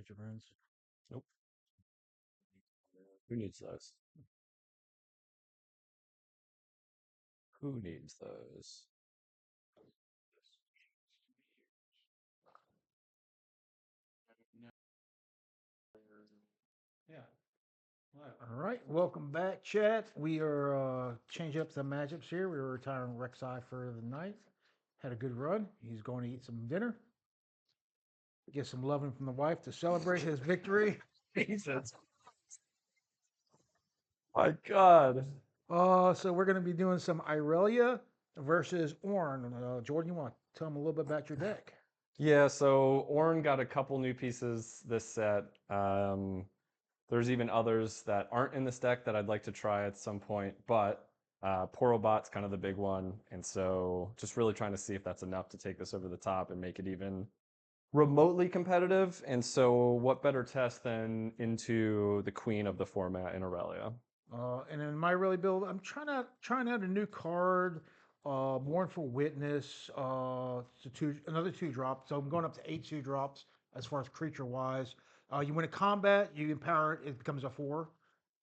Magic runes. Nope. Who needs those? Who needs those? Yeah. All right. Welcome back, chat. We are changing up the matchups here. We were retiring Rek'Sai for the night. Had a good run. He's going to eat some dinner. Get some loving from the wife to celebrate his victory. Jesus. My God. So we're going to be doing some Irelia versus Ornn. Jordan, you want to tell them a little bit about your deck? Yeah, so Ornn got a couple new pieces this set. There's even others that aren't in this deck that I'd like to try at some point, but Porobot's kind of the big one, and so just really trying to see if that's enough to take this over the top and make it even remotely competitive. And so what better test than into the queen of the format in Irelia? And in my really build, I'm trying out a new card, Mournful Witness. It's another 2 drop. So I'm going up to 8 2 drops as far as creature wise. You win a combat, you empower it, it becomes a 4.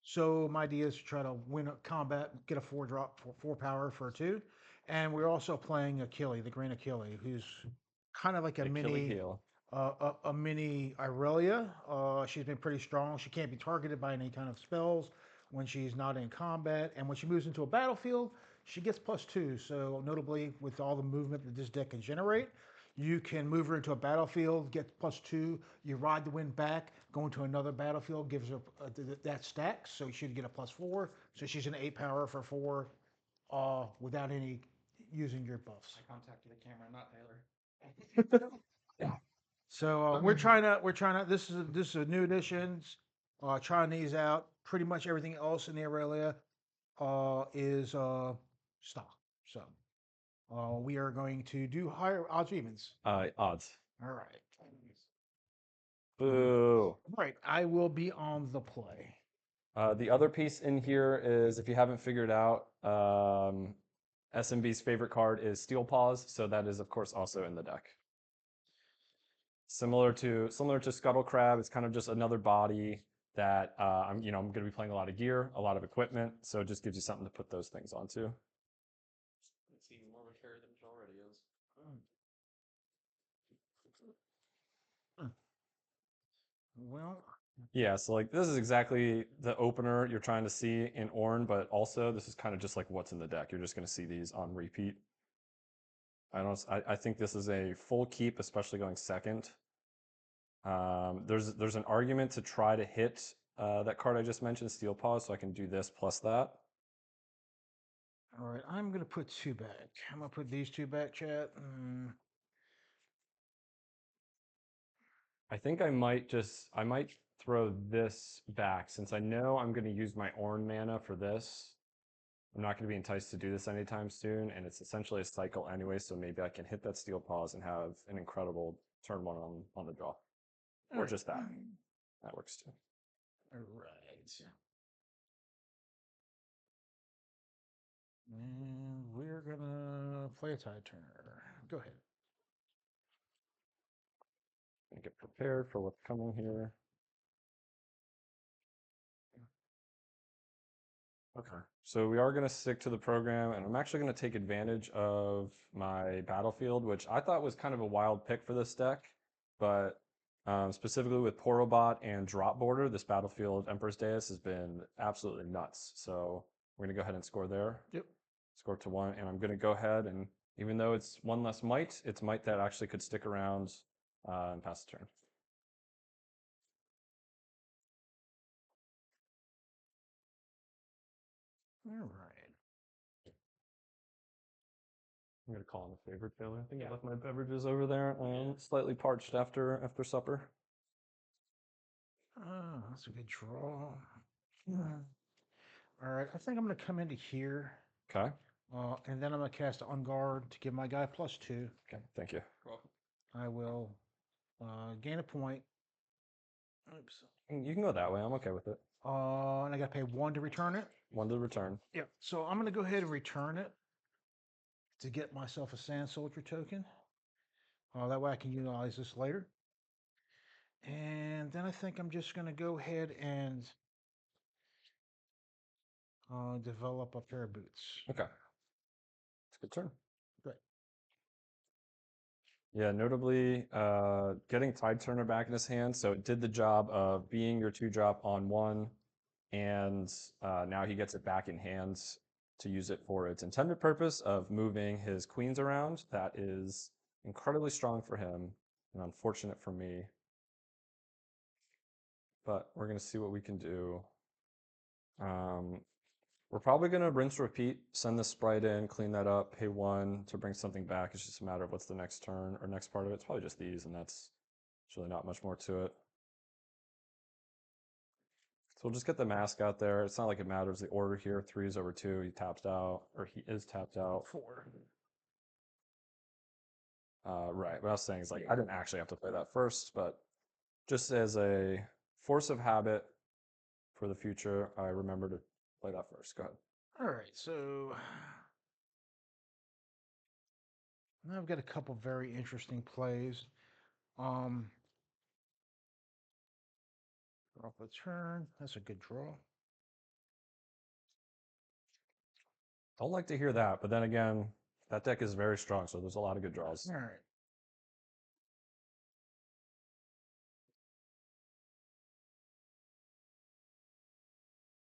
So my idea is to try to win a combat, get a 4 drop for 4 power for a 2. And we're also playing Achille, the Green Achille, who's kind of like a Achilles mini heel. a mini Irelia. She's been pretty strong. She can't be targeted by any kind of spells when she's not in combat. And when she moves into a battlefield, she gets +2. So, notably, with all the movement that this deck can generate, you can move her into a battlefield, get +2. You ride the wind back, go into another battlefield, gives her that stack. So, you should get a +4. So, she's an 8 power for 4 without any using your buffs. I contacted the camera, not Taylor. So we're trying to this is a new additions. Trying these out. Pretty much everything else in the area is stock. So we are going to do higher odds or evens. Odds. All right. Boo. Right. I will be on the play. The other piece in here is, if you haven't figured out, SMB's favorite card is Steel Paws, so that is of course also in the deck. Similar to Scuttle Crab, it's kind of just another body that I'm going to be playing a lot of gear, a lot of equipment, so it just gives you something to put those things onto. It's even more of a carry than it already is. Well, Yeah, so like this is exactly the opener you're trying to see in Ornn, but also this is kind of just like what's in the deck. You're just going to see these on repeat. I think this is a full keep, especially going second. There's an argument to try to hit that card I just mentioned, Steel Paws, so I can do this plus that. all right. I'm gonna put 2 back. I'm gonna put these 2 back, chat. I think I might throw this back since I know I'm going to use my Ornn mana for this. I'm not going to be enticed to do this anytime soon, and it's essentially a cycle anyway, so maybe I can hit that Steel Paws and have an incredible turn 1 on the draw. Or just that. That works too. All right. And we're gonna play a tide turner. Go ahead. Gonna get prepared for what's coming here. Okay, so we are going to stick to the program, and I'm actually going to take advantage of my battlefield, which I thought was kind of a wild pick for this deck, but specifically with Porobot and Drop Border, this battlefield Emperor's Deus has been absolutely nuts. So we're going to go ahead and score there. Yep. Score to 1, and I'm going to go ahead and, even though it's 1 less might, it's might that actually could stick around and pass the turn. All right. I'm gonna call in a favor, Taylor. I think I left my beverages over there. Slightly parched after supper. That's a good draw. All right. I think I'm going to come into here. Okay. And then I'm going to cast On Guard to give my guy +2. Okay. Thank you. I will gain a point. Oops. You can go that way. I'm okay with it. And I got to pay 1 to return it. 1 to return. Yep. So I'm going to go ahead and return it to get myself a Sand Soldier token. That way I can utilize this later. And then I think I'm just going to go ahead and develop a pair of boots. Okay. It's a good turn. Good. Yeah, notably, getting Tide Turner back in his hand, so it did the job of being your 2-drop on 1, and now he gets it back in hand to use it for its intended purpose of moving his queens around. That is incredibly strong for him and unfortunate for me. But we're going to see what we can do. We're probably going to rinse repeat, send the sprite in, clean that up, pay 1 to bring something back. It's just a matter of what's the next turn or next part of it. It's probably just these, and that's really not much more to it. So we'll just get the mask out there. It's not like it matters the order here. 3 is over 2. He taps out, or he is tapped out. 4. Right. What I was saying is like I didn't actually have to play that first, but just as a force of habit for the future, I remember to play that first. Go ahead. All right, so now I've got a couple very interesting plays. Draw a turn. That's a good draw. Don't like to hear that, but then again, that deck is very strong, so there's a lot of good draws. All right.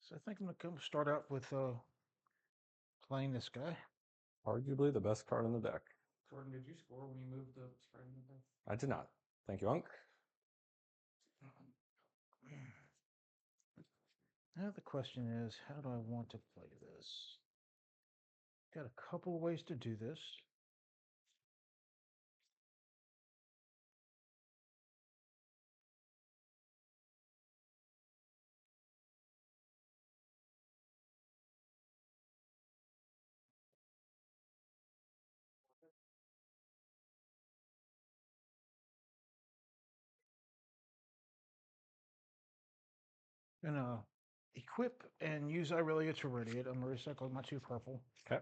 So I think I'm gonna start out with playing this guy. Arguably the best card in the deck. Jordan, did you score when you moved the spread in the deck? I did not. Thank you, Unc. Now the question is, how do I want to play this? Got a couple of ways to do this. Gonna equip and use Irelia to radiate. I'm gonna recycle my 2 purple. Okay.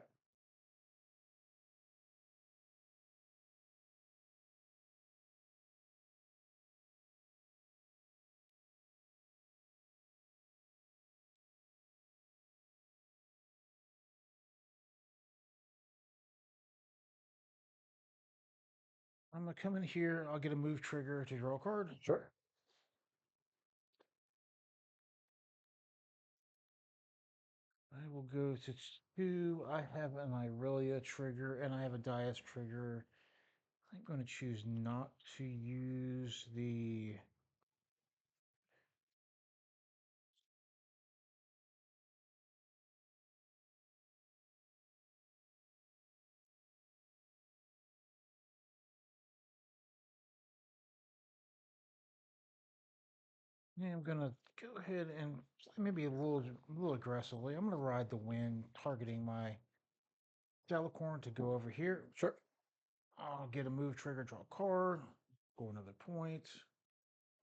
I'm gonna come in here. I'll get a move trigger to draw a card. Sure. I will go to 2. I have an Irelia trigger and I have a Dias trigger. I'm going to choose not to use the Yeah, I'm gonna go ahead and play maybe a little aggressively. I'm gonna ride the wind, targeting my Delacorn to go over here. Sure. I'll get a move trigger, draw a card, go another point,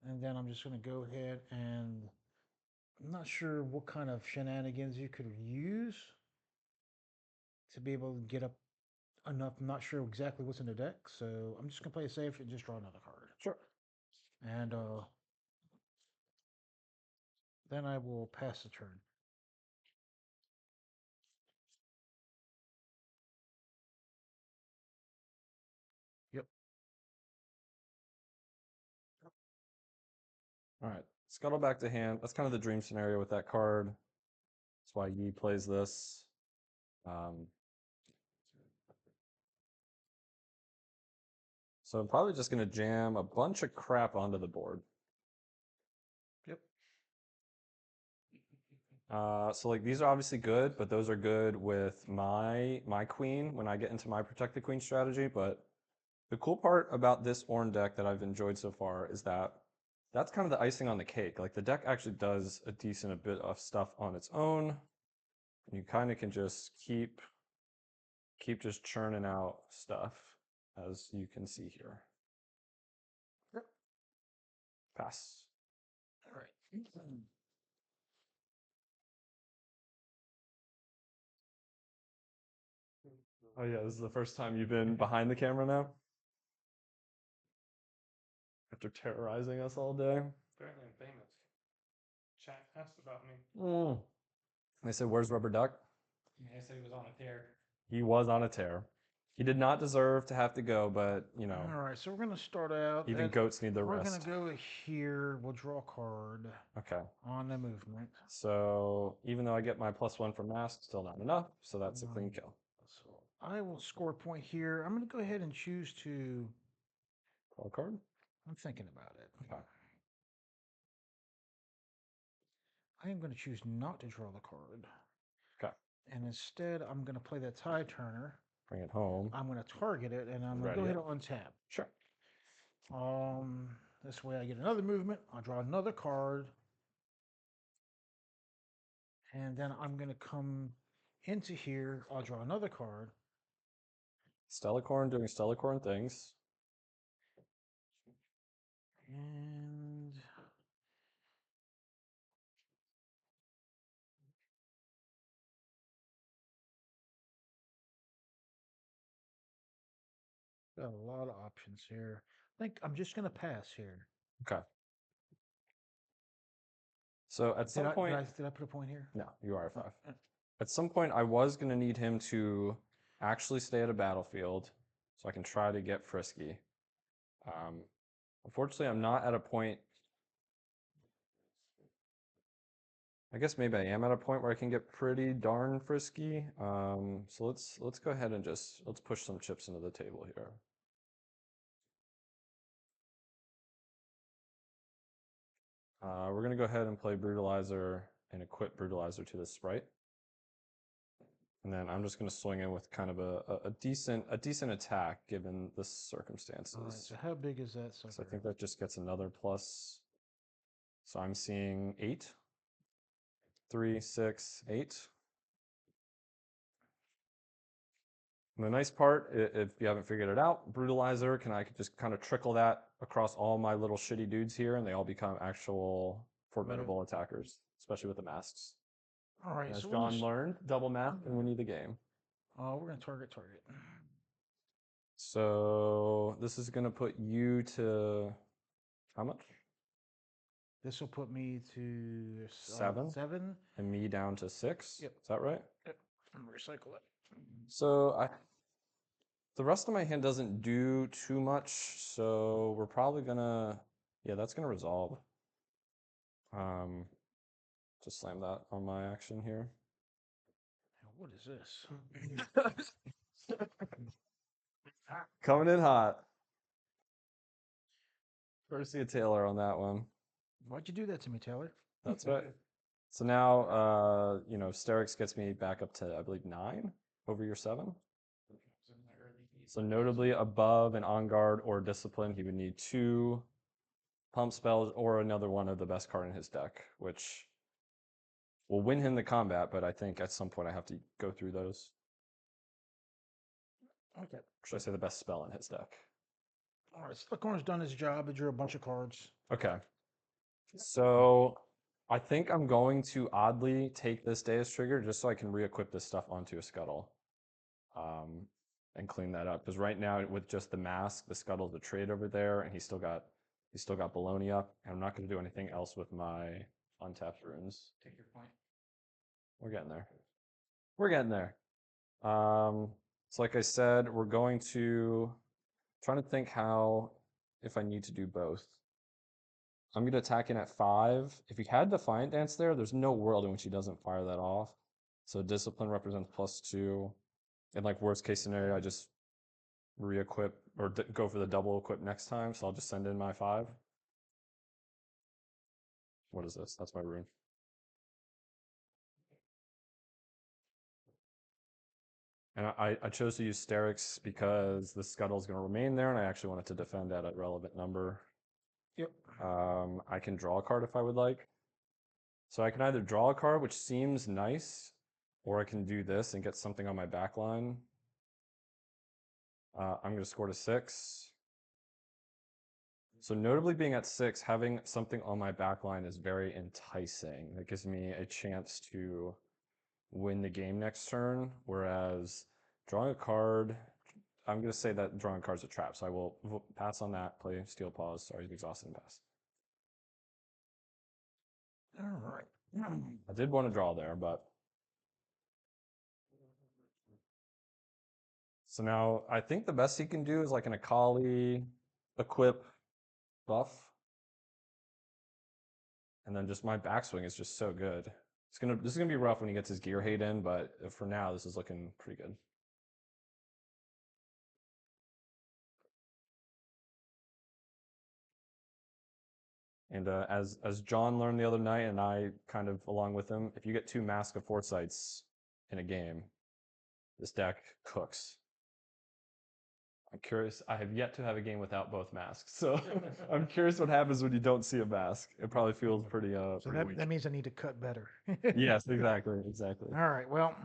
and then I'm just gonna go ahead and I'm not sure what kind of shenanigans you could use to be able to get up enough. I'm not sure exactly what's in the deck, so I'm just gonna play it safe and just draw another card. Sure. And then I will pass the turn. Yep. All right. Scuttle back to hand. That's kind of the dream scenario with that card. That's why Yi plays this. So I'm probably just going to jam a bunch of crap onto the board. Yep. So like these are obviously good, but those are good with my queen when I get into my protect the queen strategy. But the cool part about this Ornn deck that I've enjoyed so far is that that's kind of the icing on the cake. Like the deck actually does a decent bit of stuff on its own. You kind of can just keep just churning out stuff, as you can see here. Yep. Pass. All right. Oh yeah, this is the first time you've been behind the camera now? after terrorizing us all day. Apparently I'm famous. Chat asked about me. They said, "Where's Rubber Duck?" Yeah, I said he was on a tear. He was on a tear. He did not deserve to have to go, but you know, All right, so we're gonna start out. even and goats need their We're rest. gonna go here. We'll draw a card Okay. on the movement. So even though I get my +1 from mask, still not enough. So that's a clean kill. So I will score a point here. I'm gonna go ahead and choose to. Draw a card. I'm thinking about it. Okay. I am gonna choose not to draw the card. Okay. And instead, I'm gonna play that tie turner. Bring it home. I'm gonna target it, and I'm gonna go Ready ahead it. and untap. Sure. This way I get another movement. I'll draw another card. And then I'm going to come into here. I'll draw another card. Stellacorn doing Stellacorn things. And got a lot of options here. I think I'm just going to pass here. Okay. So at some point, Did I put a point here? no, you are a 5. Uh, At some point, I was going to need him to actually stay at a battlefield so I can try to get frisky. Unfortunately, I'm not at a point. I guess maybe I am at a point where I can get pretty darn frisky. So let's go ahead and let's push some chips into the table here. We're going to go ahead and play Brutalizer and equip Brutalizer to the sprite. And then I'm just going to swing in with kind of a decent attack given the circumstances. All right, so how big is that sucker? So I think that just gets another plus. So I'm seeing 8. 3, 6, 8. And the nice part, if you haven't figured it out, Brutalizer, I could just kind of trickle that across all my little shitty dudes here, and they all become actual formidable attackers, especially with the masks. All right, And as so John learned, double mask and we need the game. we're going to target. So this is going to put you to how much? This will put me to 7. 7. And me down to 6. Yep. Is that right? Yep. I'm going to recycle it. So the rest of my hand doesn't do too much, so we're probably gonna, yeah, that's gonna resolve. Just slam that on my action here. Now, what is this? Coming in hot. Courtesy of Taylor on that one. Why'd you do that to me, Taylor? That's right. So now, Sterix gets me back up to, I believe, 9 over your 7. So notably above an On Guard or Discipline, he would need 2 pump spells or another one of the best card in his deck, which will win him the combat, but I think at some point I have to go through those. Okay. Or should I say the best spell in his deck? All right, Slickhorn's done his job. He drew a bunch of cards. Okay. So I think I'm going to oddly take this Deus Trigger just so I can re-equip this stuff onto a Scuttle. And clean that up. Because right now with just the mask, the Scuttle's a trade over there, and he's still got Bologna up, and I'm not going to do anything else with my untapped runes. Take your point. We're getting there. We're getting there. So like I said, we're going to trying to think if I need to do both. I'm going to attack in at 5. If he had Defiant Dance there's no world in which he doesn't fire that off. So Discipline represents +2. In like worst case scenario, I just re-equip or go for the double equip next time. So I'll just send in my 5. What is this? That's my rune. And I chose to use Sterix because the Scuttle is going to remain there, and I actually wanted to defend at a relevant number. Yep. I can draw a card if I would like. So I can either draw a card, which seems nice, or I can do this and get something on my back line. I'm going to score to 6. So notably being at 6, having something on my back line is very enticing. It gives me a chance to win the game next turn, whereas drawing a card I'm going to say that drawing cards a trap, so I will pass on that. Play Steel Paws. Sorry, exhausted and pass. All right. I did want to draw there, but so now I think the best he can do is like an Akali, equip, buff, and then just my backswing is just so good. This is gonna be rough when he gets his gear hate in, but for now this is looking pretty good. And as John learned the other night, and I kind of along with him, if you get 2 Mask of Foresights in a game, this deck cooks. I'm curious. I have yet to have a game without both masks, so I'm curious what happens when you don't see a mask. It probably feels pretty So pretty weak. that means I need to cut better. Yes, exactly, exactly. All right. Well,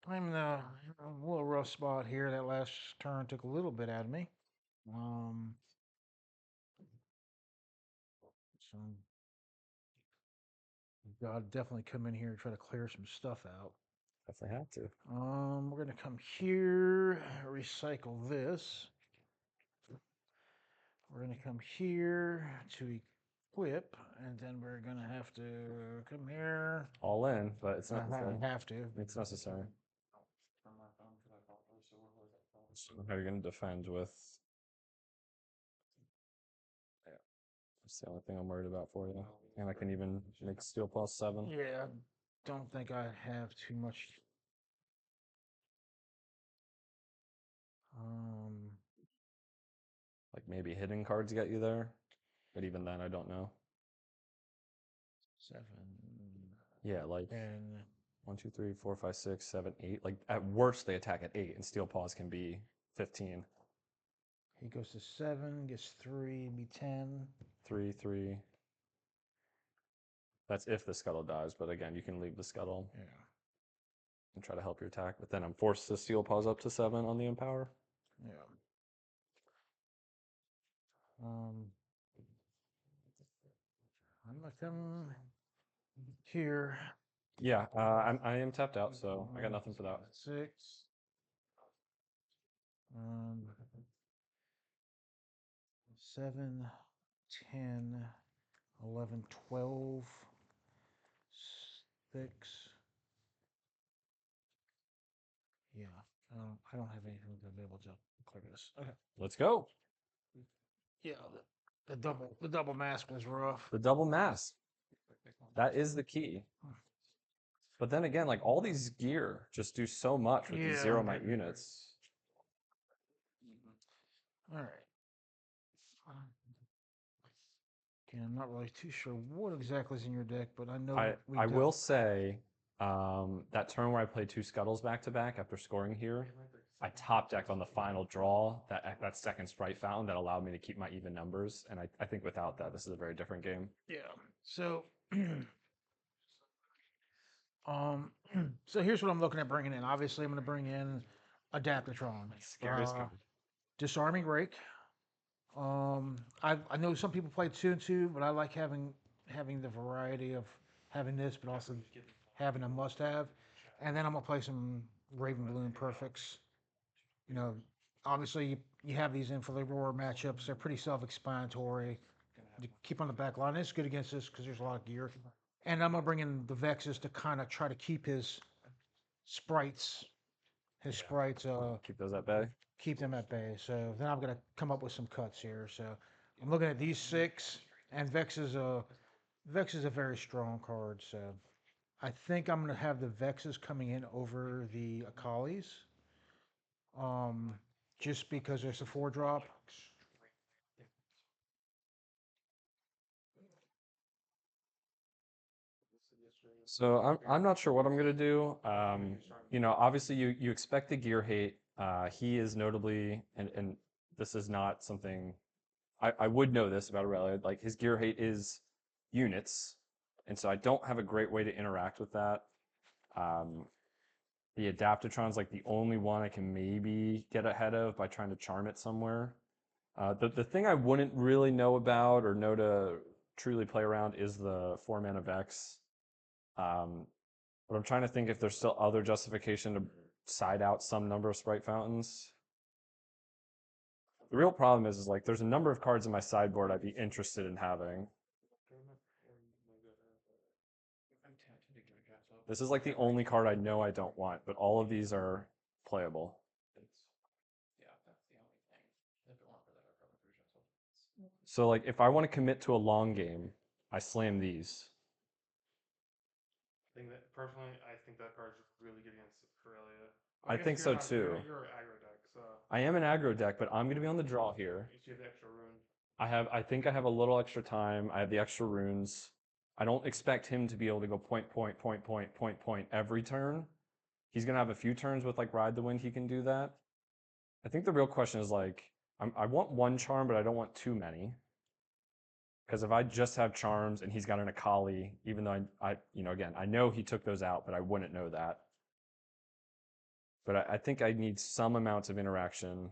I'm in a little rough spot here. That last turn took a little bit out of me. So I'll definitely come in here and try to clear some stuff out. Definitely have to. We're gonna come here, recycle this. We're gonna come here to equip, and then we're gonna have to come here. All in, but it's necessary. I have to. It's necessary. So how are you going to defend with? Yeah, that's the only thing I'm worried about for you. And I can even make Steel Paws 7. Yeah, don't think I have too much. Like maybe hidden cards get you there, but even then, I don't know. 7. Yeah, like 10. 1, 2, 3, 4, 5, 6, 7, 8. Like at worst, they attack at 8, and Steel Paws can be 15. He goes to 7, gets 3, be 10. 3, 3. That's if the scuttle dies, but again, you can leave the scuttle. Yeah. And try to help your attack, but then I'm forced to Steel Paws up to 7 on the Empower. Yeah. I'm gonna come here. Yeah, I am tapped out, so I got nothing for that. 6. 7, 10, 11, 12, 6. Yeah, I don't have anything to be able to clear this. Okay. Let's go. Yeah, the double mask was rough. The double mask. That is the key. But then again, like all these gear just do so much with these 0 might units. All right. Okay, I'm not really too sure what exactly is in your deck, but I know I will say that turn where I played 2 scuttles back to back after scoring here, I top decked on the final draw that second Sprite Fountain that allowed me to keep my even numbers, and I think without that, this is a very different game. Yeah. So, so here's what I'm looking at bringing in. Obviously, I'm going to bring in Adaptatron. Scary as Disarming Rake. I know some people play 2 and 2, but I like having the variety of having this, but also having a must-have. And then I'm gonna play some Raven Balloon Perfects. You know, obviously you have these in for the Roar matchups. They're pretty self-explanatory. To keep on the back line, it's good against this because there's a lot of gear. And I'm gonna bring in the Vexes to kind of try to keep his sprites, Keep those at bay. keep them at bay. So then I'm gonna come up with some cuts here. So I'm looking at these 6, and Vex is a very strong card. So I think I'm gonna have the Vexes coming in over the Akalis. Just because there's a 4-drop. So I'm not sure what I'm gonna do. You know, obviously you expect the gear hate. He is notably, and this is not something I would know this about Irelia. Like his gear hate is units, and so I don't have a great way to interact with that. The Adaptatron's like the only one I can maybe get ahead of by trying to charm it somewhere. The thing I wouldn't really know about or know to truly play around is the 4-mana Vex. But I'm trying to think if there's still other justification to side out some number of Sprite Fountains. The real problem is like there's a number of cards in my sideboard I'd be interested in having. This is like the only card I know I don't want, but all of these are playable. Yeah, that's the only thing. If it weren't for that, I probably would reject it. So like if I want to commit to a long game, I slam these. I think that personally, I think that card's really good against Irelia. I think so too. You're an aggro deck, so I am an aggro deck, but I'm going to be on the draw here. you have the extra rune. I think I have a little extra time. I have the extra runes. I don't expect him to be able to go point every turn. He's going to have a few turns with like Ride the Wind. He can do that. I think the real question is like, I want one charm, but I don't want too many. Because if I just have charms and he's got an Akali, even though again, I know he took those out, but I wouldn't know that. But I think I need some amounts of interaction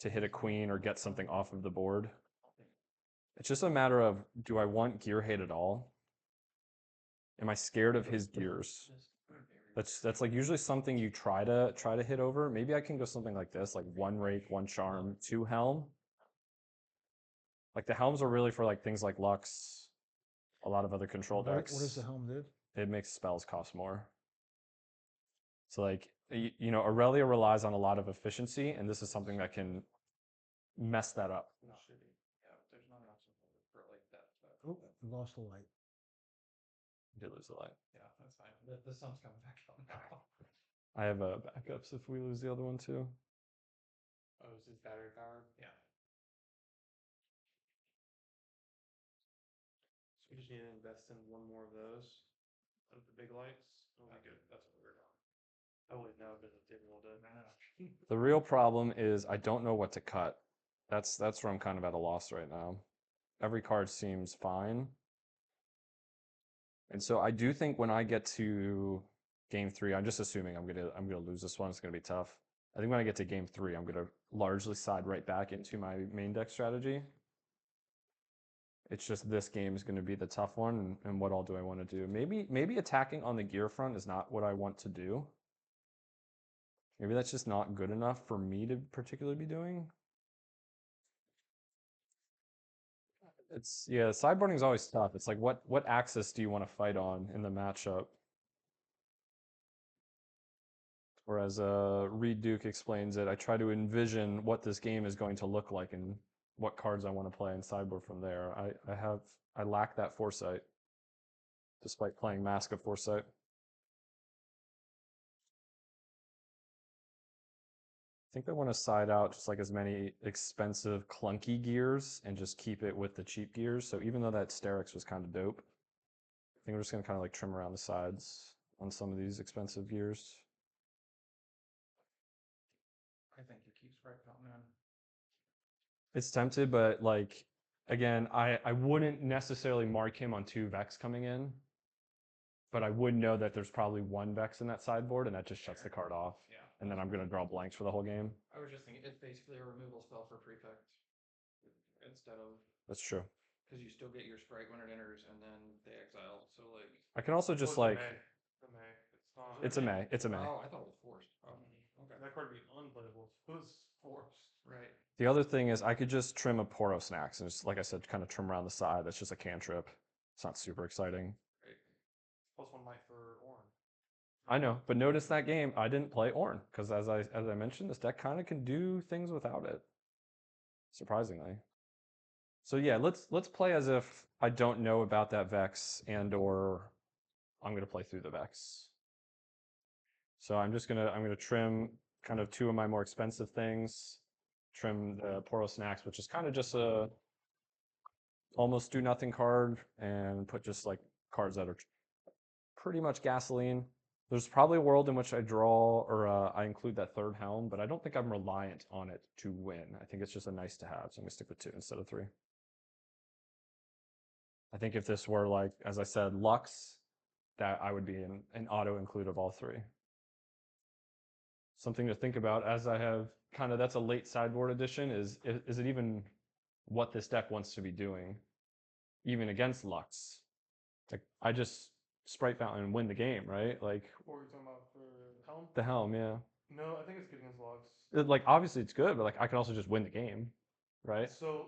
to hit a queen or get something off of the board. It's just a matter of, do I want gear hate at all? Am I scared of his gears? That's like usually something you try to hit over. Maybe I can go something like this, like 1 rake, 1 charm, 2 helm. Like the helms are really for like things like Lux, a lot of other control decks. What does the helm do? It makes spells cost more. So like, Irelia relies on a lot of efficiency, and this is something that can mess that up. Shitty. Yeah, there's not enough support for like that. Oh, we lost the light. Did lose the light. Yeah, that's fine. The sun's coming back out now. I have backups if we lose the other one too. Oh, is this battery powered? Yeah. So we just need to invest in one more of those. Of the big lights. We'll be good. That's what we're doing. I wouldn't know been a table all day. The real problem is I don't know what to cut. That's where I'm kind of at a loss right now. Every card seems fine. And so I do think when I get to game 3, I'm just assuming I'm gonna lose this one. It's gonna be tough. I think when I get to game 3, I'm gonna largely side right back into my main deck strategy. It's just this game is going to be the tough one, and what all do I want to do? Maybe attacking on the gear front is not what I want to do. Maybe that's just not good enough for me to particularly be doing. Sideboarding is always tough. It's like what axis do you want to fight on in the matchup? Or as Reed Duke explains it, I try to envision what this game is going to look like and what cards I want to play in sideboard from there. I lack that foresight, despite playing Mask of Foresight. I think I want to side out just like as many expensive clunky gears and just keep it with the cheap gears. So even though that Sterix was kind of dope, I think we're just going to kind of like trim around the sides on some of these expensive gears. I think you keep Sprite Fountain in. It's tempted, but like, again, I wouldn't necessarily mark him on 2 Vex coming in, but I would know that there's probably 1 Vex in that sideboard, and that just shuts the card off. Yeah. And then I'm going to draw blanks for the whole game. I was just thinking it's basically a removal spell for prefect instead of, That's true. because you still get your Sprite when it enters and then they exile. So like, I can also just Well, like, the May. It's not. it's a May. It's a May. oh, I thought it was forced. Oh, okay. That card would be unplayable. It was forced. Right. The other thing is I could just trim a Poro Snacks and just, like I said, kind of trim around the side. That's just a cantrip. It's not super exciting. Right. Plus 1 light for Ornn. I know, but notice that game I didn't play Ornn because as I mentioned, this deck kind of can do things without it. Surprisingly. So yeah, let's play as if I don't know about that Vex and or I'm gonna play through the Vex. So I'm gonna trim kind of 2 of my more expensive things, trim the Poro Snacks, which is kind of just a almost do nothing card, and put just like cards that are pretty much gasoline. There's probably a world in which I draw or I include that 3rd helm, but I don't think I'm reliant on it to win. I think it's just a nice to have, so I'm gonna stick with 2 instead of 3. I think if this were like, as I said, Lux, that I would be an auto include of all 3. Something to think about as I have kind of, that's a late sideboard addition, is it even what this deck wants to be doing, even against Lux? Like, I just Sprite Fountain and win the game, right? Like, What were you talking about for Helm? the helm, yeah. No, I think it's good against logs. Like obviously it's good, but like I could also just win the game, right? So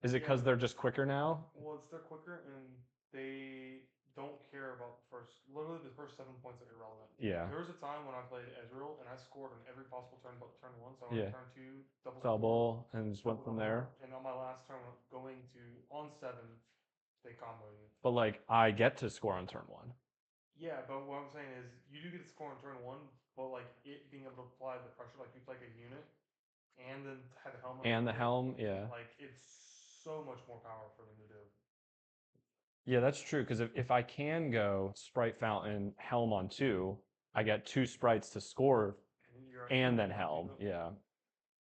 Is it yeah, because they're just quicker now? well, they're quicker and they don't care about literally the first 7 points are irrelevant. Yeah. There was a time when I played Ezreal and I scored on every possible turn but turn one. So I Yeah. went turn two, double Double and just went from there. and on my last turn going to on 7, they comboed you. But like I get to score on turn 1. Yeah, but what I'm saying is you do get to score on turn 1, but like it being able to apply the pressure like you play like a unit and then have the helmet And the on it, helm, yeah. like it's so much more power for them to do. Yeah, that's true. Because if I can go Sprite Fountain, Helm on 2, I get 2 sprites to score and then Helm. Yeah.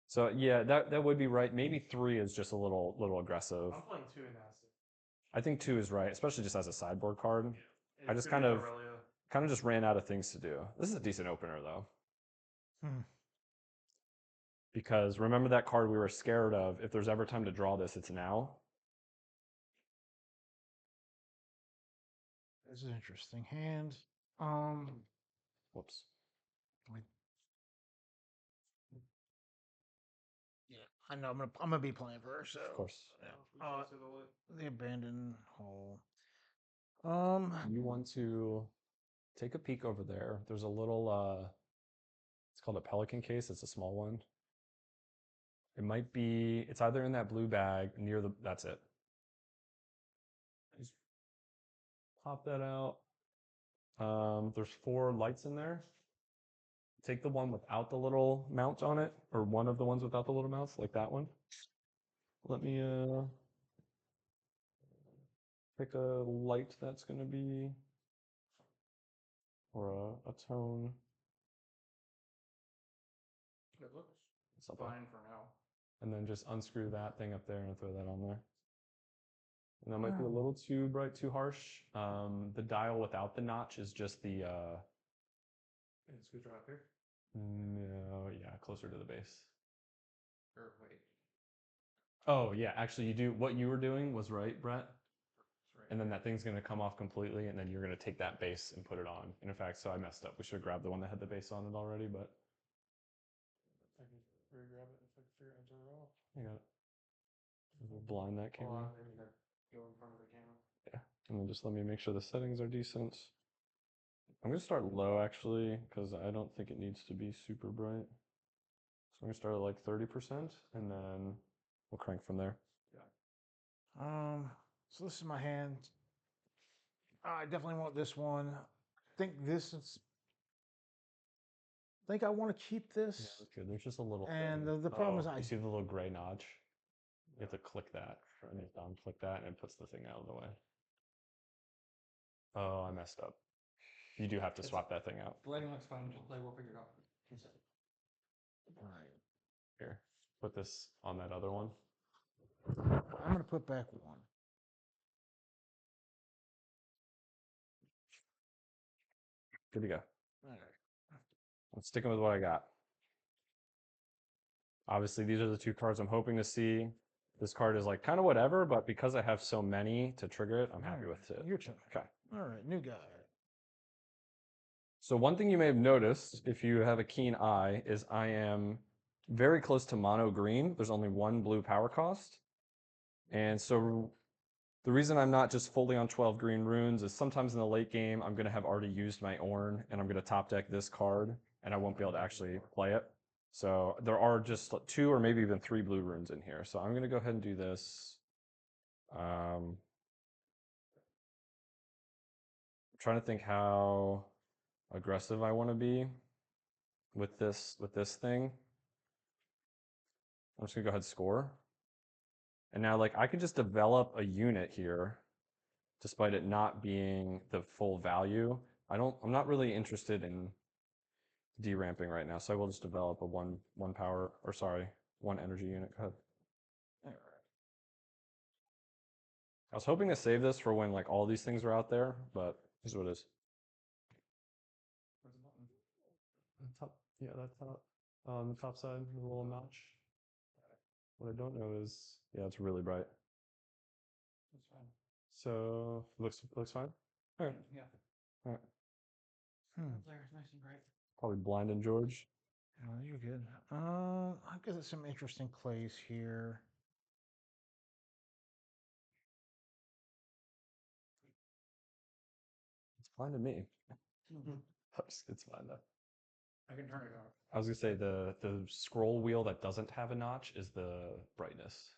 So yeah, that would be right. Maybe 3 is just a little aggressive. I'm playing 2 in acid. I think 2 is right, especially just as a sideboard card. I It's just good kind against of Irelia. just ran out of things to do. This is a decent opener though. Hmm. Because remember that card we were scared of, if there's ever time to draw this, it's now. This is an interesting hand. Whoops. Yeah, I know. I'm gonna be playing for her. So Of course. yeah. The abandoned hole. You want to take a peek over there. There's a little it's called a pelican case. It's a small one. It might be, it's either in that blue bag near that's it. Just pop that out. There's 4 lights in there. Take the one without the little mount on it, or one of the ones without the little mounts, like that one. Let me pick a light that's gonna be, or a tone. It looks It's up fine for now. and then just unscrew that thing up there and throw that on there. And that might be a little too bright, too harsh. The dial without the notch is just the Screw drive here. no, yeah, closer to the base. Or wait. Oh yeah, actually you do, what you were doing was right, Brett. Right. And then that thing's gonna come off completely, and then you're gonna take that base and put it on. And in fact, so I messed up. We should have grabbed the one that had the base on it already, but I can re-grab it if I can figure out to roll. I got it. We'll blind that camera. Maybe go in front of the camera. Yeah, and then just let me make sure the settings are decent. I'm gonna start low actually, because I don't think it needs to be super bright. So I'm gonna start at like 30%, and then we'll crank from there. So this is my hand. I definitely want this one. I think this is. I think I want to keep this. Yeah, that's good. There's just a little. And thing. the problem is you see the little gray notch. You have to click that, and it down, click that, and it puts the thing out of the way. Oh, I messed up. You do have to swap that thing out. The lighting looks fine. Just play. We'll figure it out. All right. Here, put this on that other one. I'm gonna put back one. Good to go. All right. I'm sticking with what I got. Obviously, these are the 2 cards I'm hoping to see. This card is like kind of whatever, but because I have so many to trigger it, I'm happy with it. Your turn. Okay. All right, new guy. So one thing you may have noticed, if you have a keen eye, is I am very close to mono green. There's only 1 blue power cost. And so the reason I'm not just fully on 12 green runes is sometimes in the late game, I'm going to have already used my Ornn, and I'm going to top deck this card, and I won't be able to actually play it. So there are just 2 or maybe even 3 blue runes in here. So I'm going to go ahead and do this. I'm trying to think how aggressive I want to be with this thing. I'm just gonna go ahead and score. And now like I could just develop a unit here despite it not being the full value. I'm not really interested in deramping right now, so I will just develop a one power, or sorry, 1 energy unit. Go ahead. All right. I was hoping to save this for when like all these things are out there, but here's what it is. Where's the button? Top, yeah, that top, on the top side, the little notch. What I don't know is, yeah, it's really bright. That's fine. So looks fine. All right. Yeah. All right. There, it's nice and bright. Probably blinding George. Oh, you're good. I've got some interesting plays here. It's blinding me. It's fine though. I can turn it off. I was gonna say the scroll wheel that doesn't have a notch is the brightness,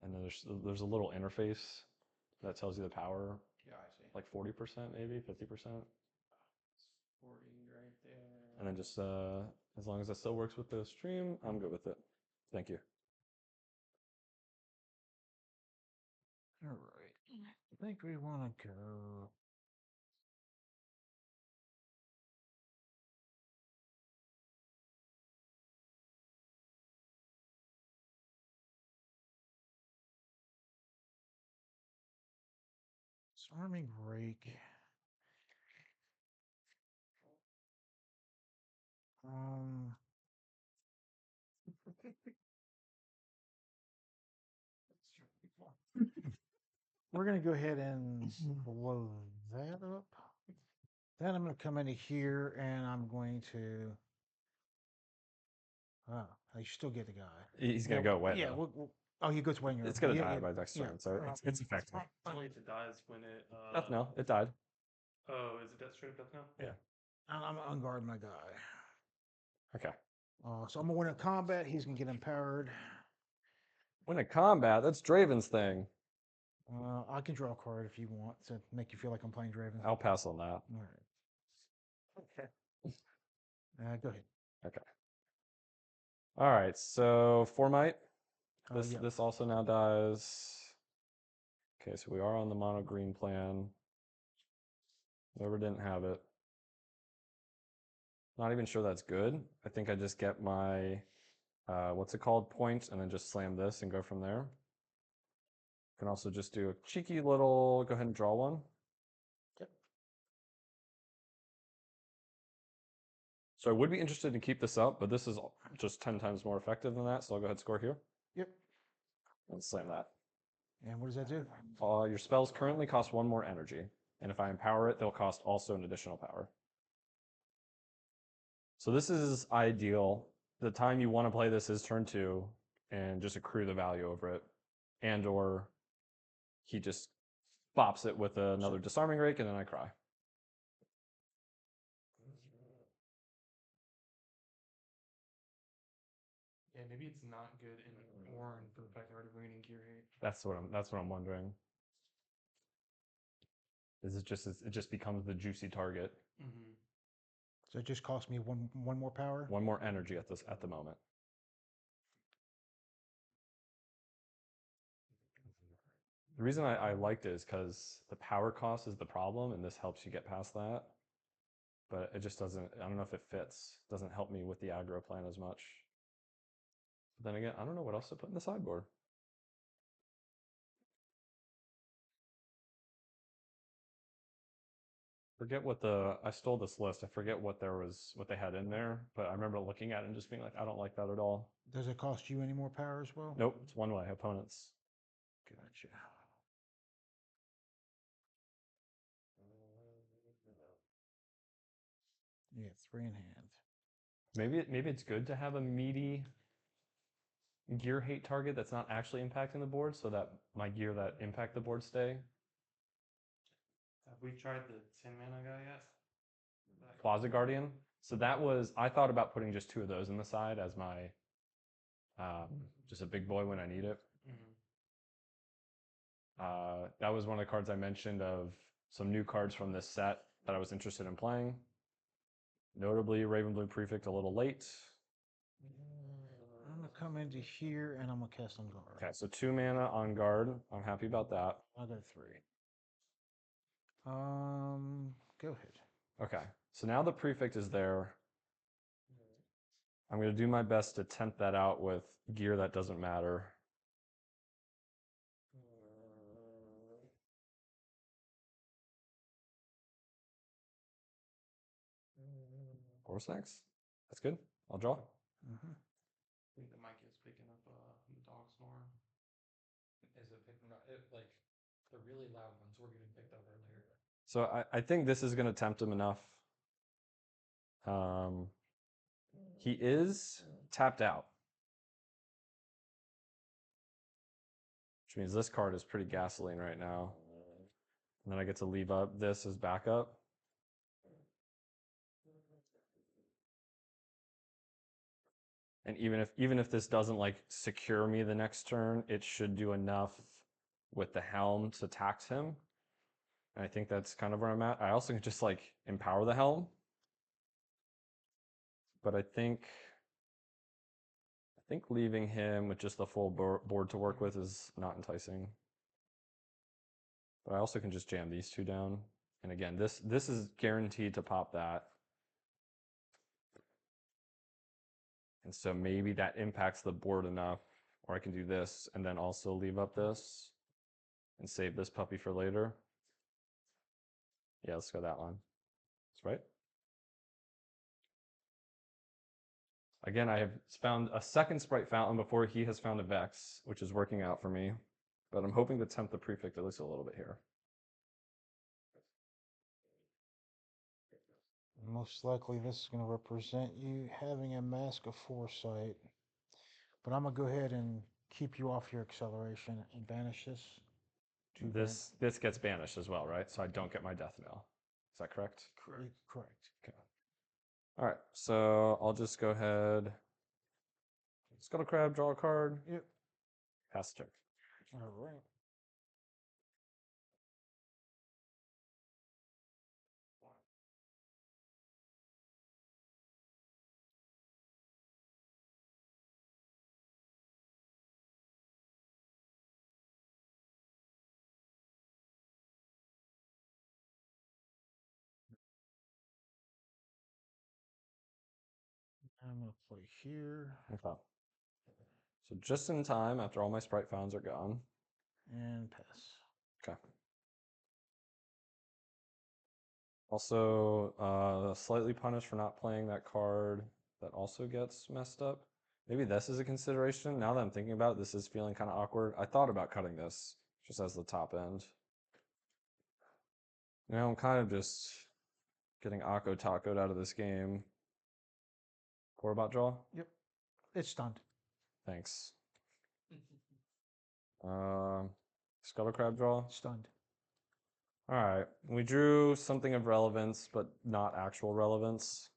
and then there's a little interface that tells you the power, Yeah, I see. like 40% maybe 50%, 40 right there. and then just as long as that still works with the stream, I'm good with it. Thank you. All right. I think we want to go. Disarming rake. Um, we're gonna go ahead and blow that up. Then I'm gonna come into here and I'm going to. I still get the guy. He's gonna Yeah, go away Yeah. though. Oh, he goes away. in your- It's gonna yeah, die yeah, by next yeah. turn, so it's effective. Only if it dies when it. No, it died. Oh, is it death straight up death now? Yeah. I'm gonna unguard my guy. Okay. So I'm gonna win a combat. He's gonna get empowered. When in combat, that's Draven's thing. I can draw a card if you want to make you feel like I'm playing Draven. I'll pass on that. All right. Okay. Go ahead. Okay. All right. So 4 might. This Yeah. this also now dies. Okay, so we are on the mono green plan. Whoever didn't have it. Not even sure that's good. I think I just get my what's it called, point, and then just slam this and go from there. Can also just do a cheeky little, go ahead and draw one. Yep. So I would be interested to keep this up, but this is just 10 times more effective than that, so I'll go ahead and score here. Yep. And slam that. And what does that do? Your spells currently cost 1 more energy, and if I empower it, they'll cost also an additional power. So this is ideal. The time you want to play this is turn 2, and just accrue the value over it. And or he just bops it with another disarming rake, and then I cry. Yeah, maybe it's not good in Ornn for the fact they're already bringing in gear hate. That's what I'm wondering. Is it just becomes the juicy target. Mm-hmm. So it just cost me one more power. 1 more energy at the moment. The reason I liked it is because the power cost is the problem, and this helps you get past that. But it just doesn't, I don't know if it fits. It doesn't help me with the aggro plan as much. But then again, I don't know what else to put in the sideboard. Forget what I stole this list. I forget what they had in there, but I remember looking at it and just being like, I don't like that at all. Does it cost you any more power as well? Nope, it's one way, opponents. Gotcha. Yeah, 3 in hand. Maybe it's good to have a meaty gear hate target that's not actually impacting the board, so that my gear that impact the board stay. Have we tried the 10 mana guy yet? Closet Guardian. So that was, I thought about putting just 2 of those in the side as my, just a big boy when I need it. That was one of the cards I mentioned of some new cards from this set that I was interested in playing. Notably, Raven Blue Prefect a little late. I'm gonna come into here and I'm gonna cast on guard. Okay, so 2 mana on guard. I'm happy about that. I'll go 3. Go ahead. Okay, so now the Prefect is there. I'm going to do my best to tempt that out with gear that doesn't matter. Horse next. That's good. I'll draw. Mm-hmm. I think the mic is picking up the dog snore. Is it picking up? Like the really loud ones were getting picked up earlier. So I think this is going to tempt him enough. He is tapped out, which means this card is pretty gasoline right now. And then I get to leave up this as backup. And even if this doesn't like secure me the next turn, it should do enough with the helm to tax him. And I think that's kind of where I'm at. I also can just like empower the helm. But I think leaving him with just the full board to work with is not enticing. But I also can just jam these two down. And again, this is guaranteed to pop that. And so maybe that impacts the board enough, or I can do this and then also leave up this and save this puppy for later. Yeah, let's go that line. That's right. Again, I have found a second Sprite Fountain before he has found a Vex, which is working out for me. But I'm hoping to tempt the Prefect at least a little bit here. Most likely this is going to represent you having a Mask of Foresight. But I'm going to go ahead and keep you off your acceleration and banish this. This gets banished as well, right? So I don't get my death knell. Is that correct? Correct. Correct. Okay. All right, so I'll just go ahead. Scuttle Crab, draw a card. Yep. Pass turn. All right. I'm going to play here. Okay. So just in time after all my Sprite Founds are gone. And pass. Okay. Also, slightly punished for not playing that card. That also gets messed up. Maybe this is a consideration. Now that I'm thinking about it, this is feeling kind of awkward. I thought about cutting this just as the top end. Now I'm kind of just getting Akko tacoed out of this game. Corebot draw? Yep. It's stunned. Thanks. Scuttle Crab draw? Stunned. All right. We drew something of relevance, but not actual relevance.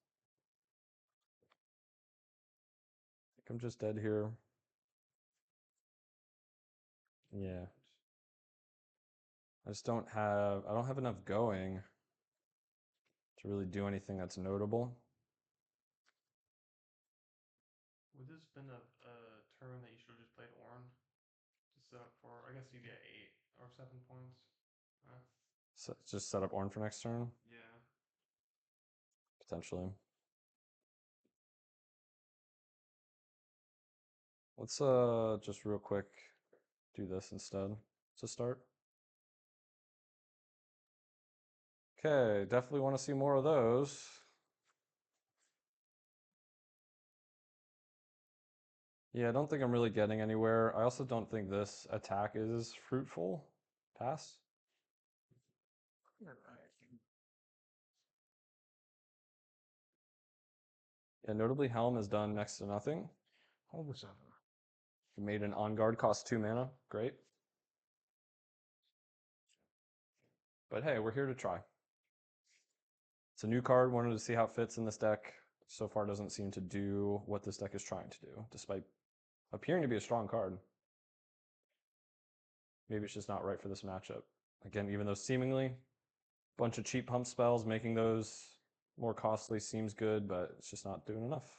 I think I'm just dead here. Yeah. I don't have enough going to really do anything that's notable. Would this have been a turn that you should have just played Ornn to set up for? I guess you get 8 or 7 points. So just set up Ornn for next turn, Yeah. potentially. Let's just real quick do this instead to start. Okay, definitely want to see more of those. Yeah, I don't think I'm really getting anywhere. I also don't think this attack is fruitful. Pass. Yeah, notably Helm has done next to nothing. Hold this up. You made an on guard cost 2 mana. Great. But hey, we're here to try. It's a new card. Wanted to see how it fits in this deck. So far doesn't seem to do what this deck is trying to do, despite appearing to be a strong card. Maybe it's just not right for this matchup. Again, even though seemingly a bunch of cheap pump spells, making those more costly seems good, but it's just not doing enough.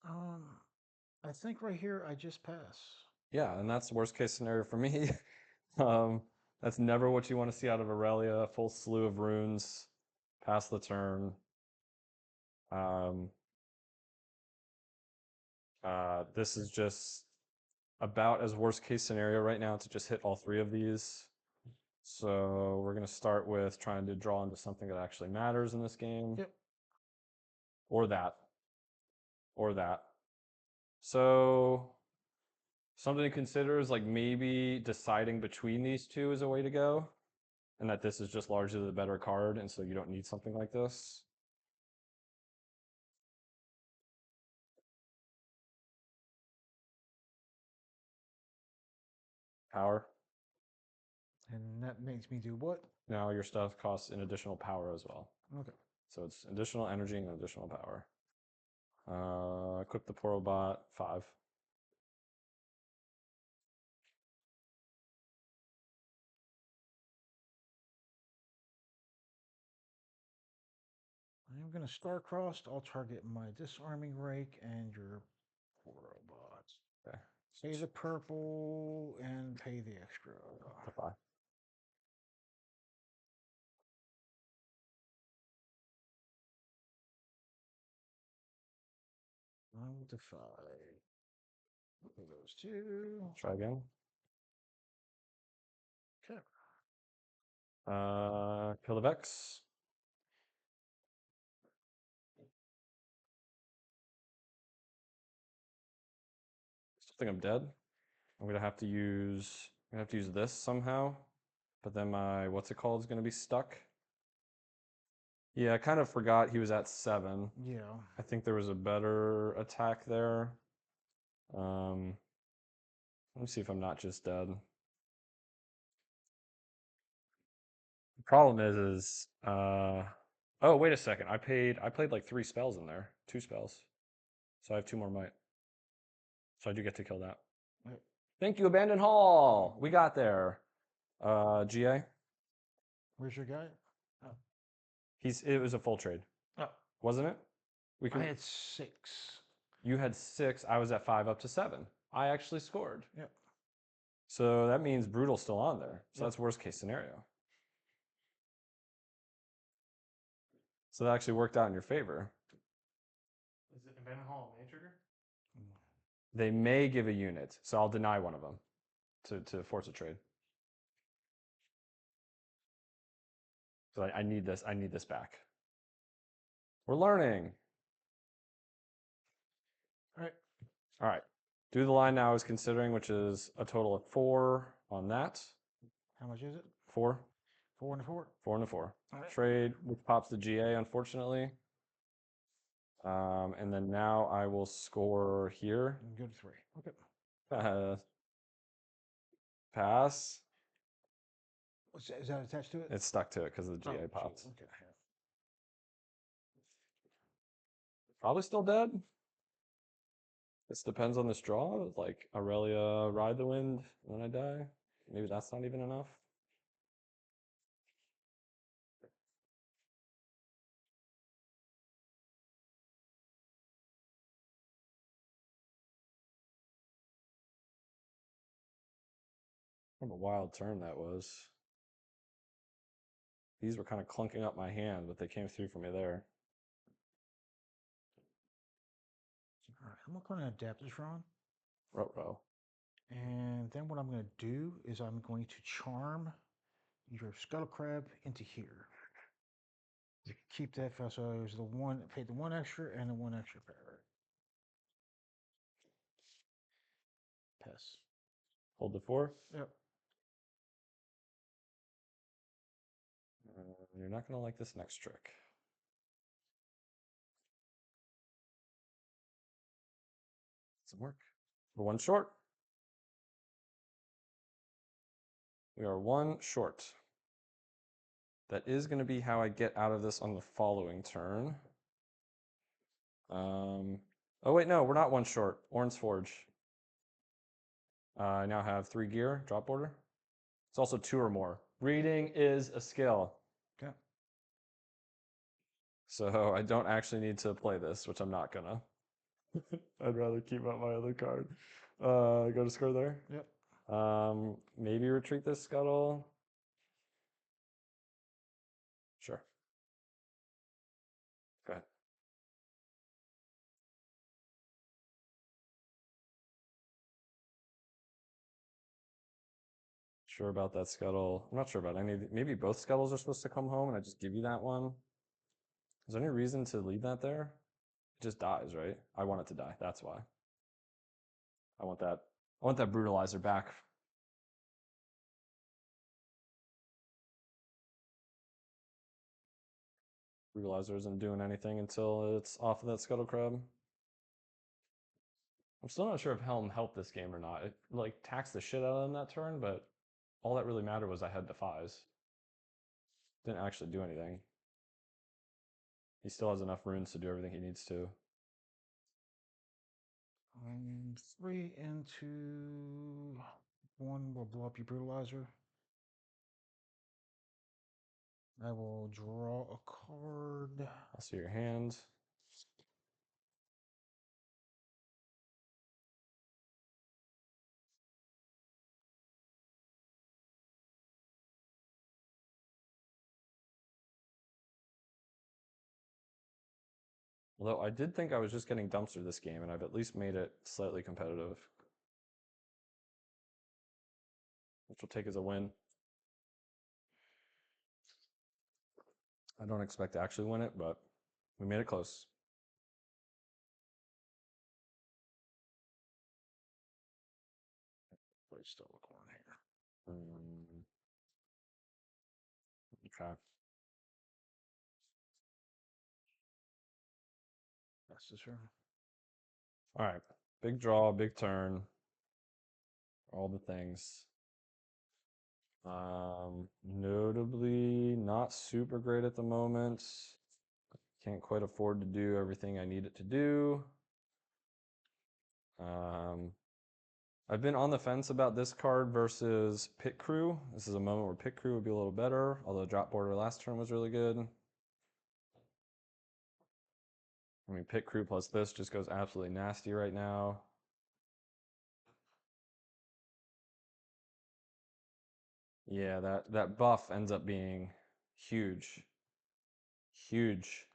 I think right here I just pass. Yeah, and that's the worst case scenario for me. That's never what you want to see out of Irelia. A full slew of runes, pass the turn. This is just about as worst case scenario right now to just hit all 3 of these. So we're going to start with trying to draw into something that actually matters in this game. Yep. Or that. Or that. So something to consider is like maybe deciding between these two is a way to go. And that this is just largely the better card, and so you don't need something like this. power. And that makes me do what? Now your stuff costs an additional power as well. Okay. So it's additional energy and additional power. Equip the portal bot 5. I'm going to star-crossed. I'll target my disarming rake and your robots. Okay. Pay the purple and pay the extra. To 5. I will defy. For those two. Try again. Okay. Kill the Vex. Still think I'm dead. I'm gonna have to use this somehow. But then my what's it called is gonna be stuck. Yeah, I kind of forgot he was at 7. Yeah. I think there was a better attack there. Let me see if I'm not just dead. The problem is oh, wait a second. I played like 3 spells in there. 2 spells. So I have 2 more might. So I do get to kill that. Right. Thank you, Abandoned Hall. We got there. GA. Where's your guy? Oh. It was a full trade, Oh. wasn't it? We I could. had 6. You had 6. I was at 5 up to 7. I actually scored. Yep. So that means Brutal's still on there. So Yep. that's worst case scenario. So that actually worked out in your favor. Is it Abandoned Hall a trigger? They may give a unit, so I'll deny one of them to force a trade. So I need this. I need this back. We're learning. All right. All right. Do the line now I was considering, which is a total of 4 on that. How much is it? 4. 4 and a 4. 4 and a 4. All right. Trade, which pops the GA, unfortunately. And then now I will score here. And go to 3. Okay. Pass. Is that attached to it? It's stuck to it because the GA Oh, popped. geez, okay. Probably still dead. This depends on this draw. Like Irelia ride the wind, and then I die. Maybe that's not even enough. What a wild turn that was. These were kind of clunking up my hand, but they came through for me there. All right. I'm going to adapt this wrong. Ruh-roh. And then what I'm going to do is I'm going to charm your scuttle crab into here. You keep that so it was the one paid the 1 extra and the 1 extra power. Pass. Hold the 4. Yep. You're not going to like this next trick. Doesn't work. We're 1 short. We are 1 short. That is going to be how I get out of this on the following turn. Oh wait, no, we're not 1 short. Ornn's Forge. I now have 3 gear, drop order. It's also 2 or more. Reading is a skill. Okay. So I don't actually need to play this, which I'm not gonna. I'd rather keep out my other card. Go to score there. Yep. Maybe retreat this scuttle. Sure. Go ahead. Sure about that scuttle. I'm not sure about any. Maybe both scuttles are supposed to come home, and I just give you that one. Is there any reason to leave that there? It just dies, right? I want it to die. That's why. I want that. I want that brutalizer back. Brutalizer isn't doing anything until it's off of that scuttle crab. I'm still not sure if Helm helped this game or not. It like taxed the shit out of them that turn, but all that really mattered was I had defies. Didn't actually do anything. He still has enough runes to do everything he needs to. 3 into 1 will blow up your brutalizer. I will draw a card. I'll see your hand. Although I did think I was just getting dumpster this game, and I've at least made it slightly competitive. Which will take as a win. I don't expect to actually win it, but we made it close. Let's still look on here. Okay. That's the turn. All right. Big draw, big turn. All the things. Notably not super great at the moment. Can't quite afford to do everything I need it to do. I've been on the fence about this card versus Pit Crew. This is a moment where Pit Crew would be a little better, although drop border last turn was really good. I mean, Pit Crew plus this just goes absolutely nasty right now. Yeah, that buff ends up being huge. Huge.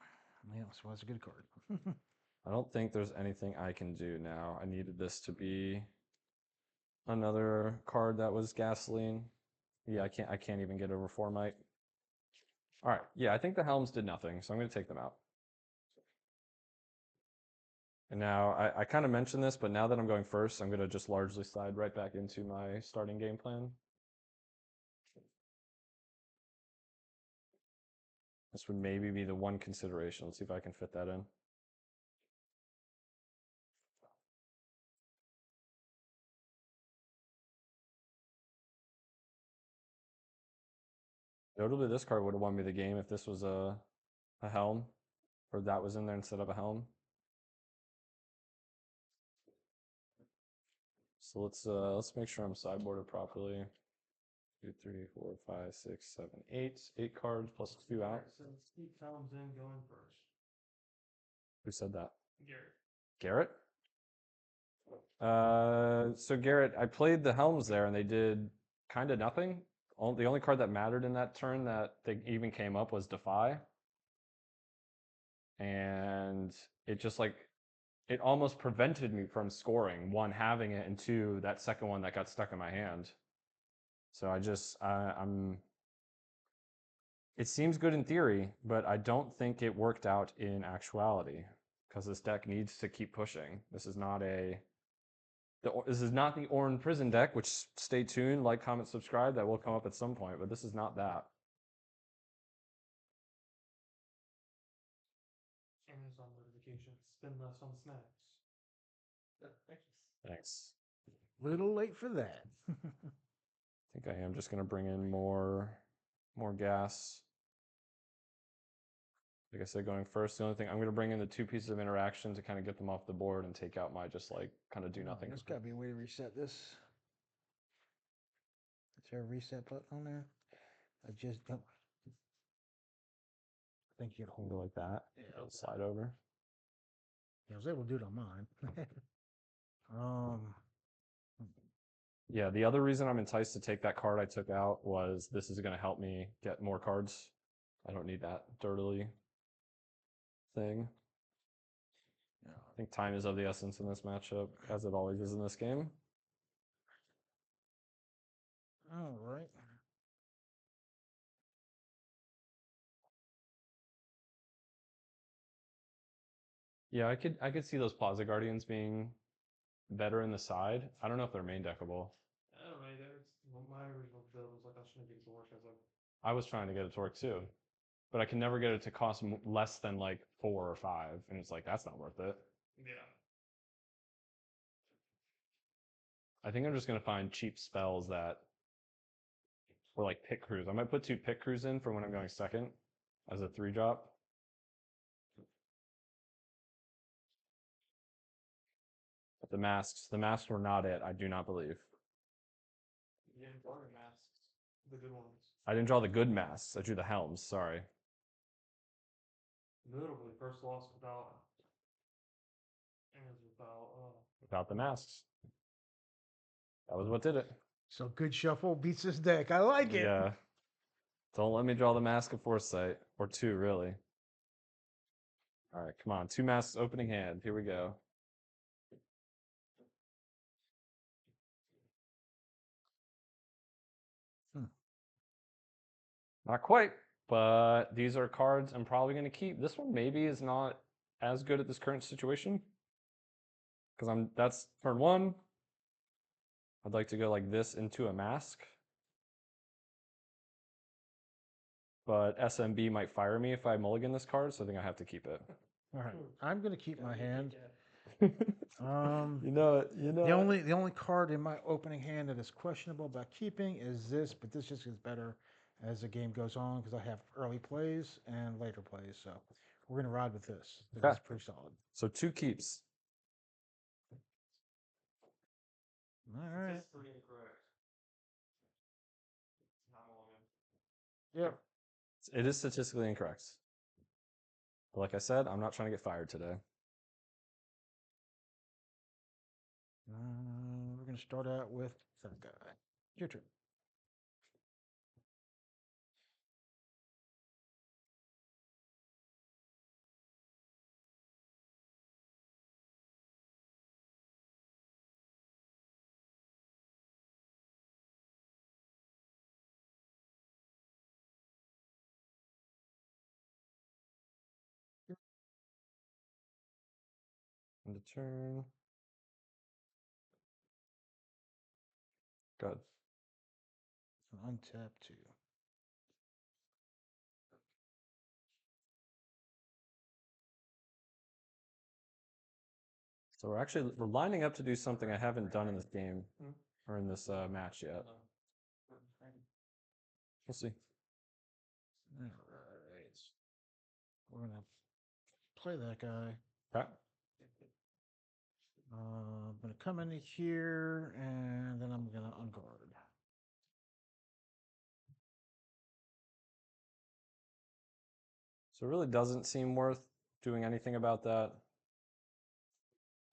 Yeah, so that's a good card. I don't think there's anything I can do now. I needed this to be another card that was gasoline. Yeah, I can't even get over 4 might. All right, yeah, I think the Helms did nothing, so I'm going to take them out. And now, I kind of mentioned this, but now that I'm going first, I'm going to just largely slide right back into my starting game plan. This would maybe be the one consideration. Let's see if I can fit that in. Notably, this card would have won me the game if this was a helm, or that was in there instead of a helm. So let's make sure I'm sideboarded properly. 2, 3, 4, 5, 6, 7, 8. 8 cards plus 2 out. So Steve Helms in going first. Who said that? Garrett. Garrett? So Garrett, I played the Helms there and they did kind of nothing. The only card that mattered in that turn that they even came up was Defy. And it just like, it almost prevented me from scoring. 1, having it, and 2, that second one that got stuck in my hand. So it seems good in theory, but I don't think it worked out in actuality because this deck needs to keep pushing. This is not the Ornn prison deck, which stay tuned, like, comment, subscribe, that will come up at some point, but this is not that. Amazon notification. Spend less on snacks. Thanks. Little late for that. I think I am just going to bring in more gas. Like I said, going first, the only thing, I'm going to bring in the 2 pieces of interaction to kind of get them off the board and take out my just like kind of do nothing. There's got to be a way to reset this. Is there a reset button on there? I just don't. I think you Go like that. Yeah, Slide over. I was able to do it on mine. Yeah, the other reason I'm enticed to take that card I took out was this is going to help me get more cards. I don't need that dirtily thing. Yeah. I think time is of the essence in this matchup, as it always is in this game. All right. Yeah, I could see those Plaza Guardians being better in the side. I don't know if they're main deckable. I don't know either. My original build was like I was trying to get it to work. I was like, I was trying to get it to work too, but I can never get it to cost less than like 4 or 5, and it's like that's not worth it. yeah. I think I'm just gonna find cheap spells that or like pit crews. I might put 2 pit crews in for when I'm going second as a 3-drop. But the masks were not it. I do not believe. You didn't draw your masks, the good ones. I didn't draw the good masks. I drew the helms. Sorry. Notably, first loss without. And it was without. Without the masks. That was what did it. So good shuffle beats this deck. I like it. Yeah. Don't let me draw the mask of foresight. Or 2, really. All right, come on. 2 masks opening hand. Here we go. Not quite, but these are cards I'm probably going to keep. This one maybe is not as good at this current situation. Because that's turn 1. I'd like to go like this into a mask. But SMB might fire me if I mulligan this card, so I think I have to keep it. All right, I'm gonna keep my hand. You Um, know it. You know the only card in my opening hand that is questionable about keeping is this, but this just gets better as the game goes on because I have early plays and later plays. So we're gonna ride with this. This Okay. is pretty solid. So 2 keeps. All right. Statistically incorrect. Not mulligan. Yep. It is statistically incorrect. But like I said, I'm not trying to get fired today. We're gonna start out with that guy. Your turn. End of turn. Good. Untap 2. So we're lining up to do something I haven't done in this game or in this match yet. We'll see. All right. We're gonna play that guy. Okay. I'm gonna come in here and then I'm gonna unguard. So it really doesn't seem worth doing anything about that.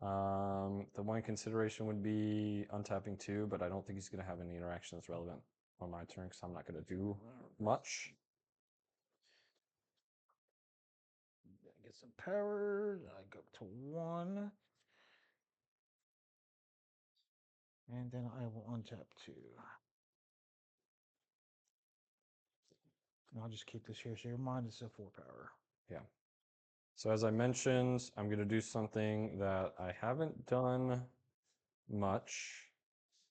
The one consideration would be untapping 2, but I don't think he's going to have any interaction that's relevant on my turn because I'm not going to do much. Get some power. I go to 1. And then I will untap 2. And I'll just keep this here. So your mind is a 4 power. Yeah. So as I mentioned, I'm going to do something that I haven't done much.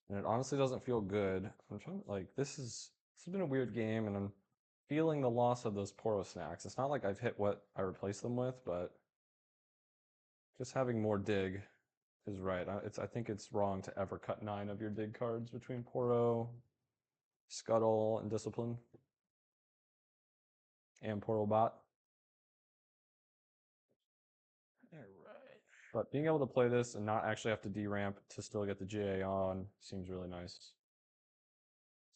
And it honestly doesn't feel good. I'm trying like this has been a weird game and I'm feeling the loss of those Poro snacks. It's not like I've hit what I replaced them with, but just having more dig is right. I think it's wrong to ever cut 9 of your dig cards between Poro, Scuttle, and Discipline. And Poro Bot. All right. But being able to play this and not actually have to deramp to still get the GA on seems really nice.